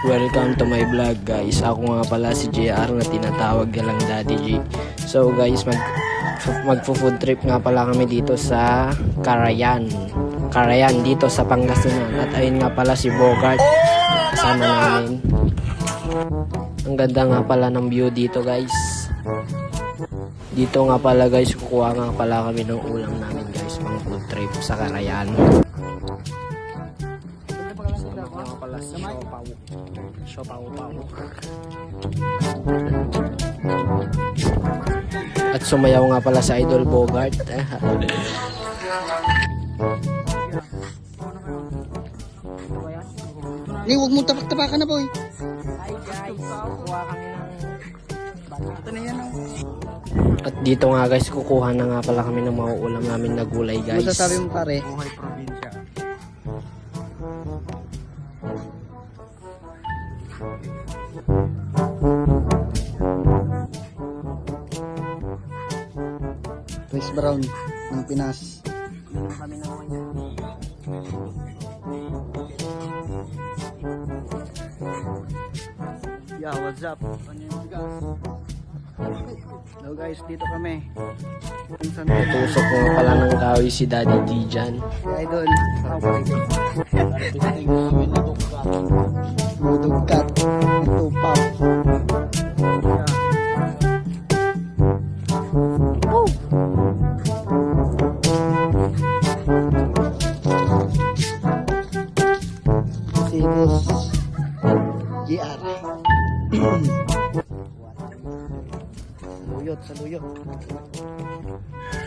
Welcome to my vlog guys. Ako nga pala si JR na tinatawag nilang Daddy G. So guys, magfo-food trip nga pala kami dito sa Carayan dito sa Pangasinan. At ayun nga pala si Bogart kasama namin. Ang ganda nga pala ng view dito guys. Dito nga pala guys, kukuha nga pala kami ng ulam namin guys, pang food trip sa Carayan. Nga pala si Siopaw. At sumayaw nga pala sa Idol Bogart. Ni, huwag mong tapak-tapakan na, boy. Hi guys, kukuha kami ng Ito na yan, At dito nga guys, kukuha na nga pala kami ng mga ulam namin na gulay guys. Masasabi mo pare? Buhay probinsya. Rice brown ng Pinas. Kami ng mga Yeah, what's up? Hello guys, dito kami. Kung saan tusok nga pala ng kawi si Daddy D dyan. si Idol. Budugkat. Nagtupap. Si Boss GR. Saluyot.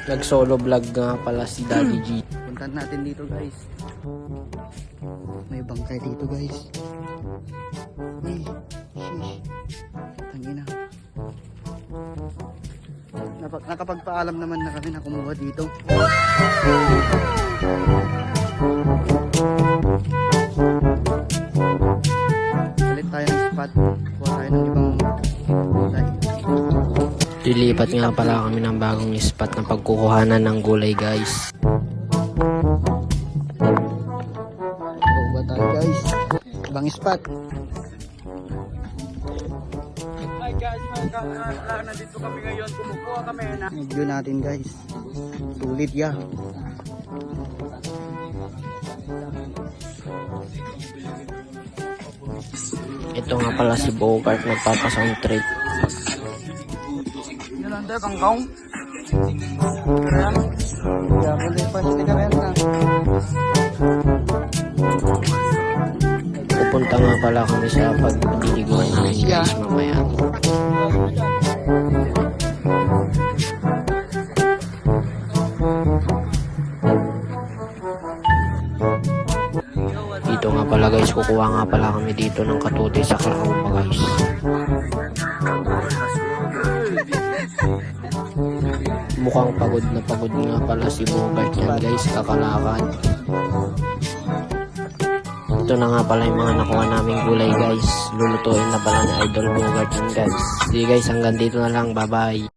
Nag solo vlog nga pala si Daddy G. Puntan natin dito guys. May bangkay dito guys. Sheesh. Tangina. Nakapagpaalam naman na kami na kumuha dito. Balik tayo ng spot. Kuha tayo ng ibang gulay. Lilipat nga pala kami ng bagong spot ng pagkukuhanan ng gulay guys. Ba tayo guys? Ibang spot. Hi guys, nandito kami ngayon. Kumukuha kami na View natin guys. Sulit ya. Ito nga pala si Bogart nagpapasound trip. yun ang dek, ang kaong. Double pa sila kaya na. Pupunta nga pala kami sa pagliliguan namin guys mamaya. Dito nga pala guys, kukuha nga pala kami dito ng katuti sa Karaumba guys. Mukhang pagod nga pala si Bogart yan guys, kakalakad. Ito na nga pala yung mga nakuha naming gulay guys. Lulutuin na pala ni Idol Bogart yan guys. Sige guys, hanggang dito na lang, bye bye.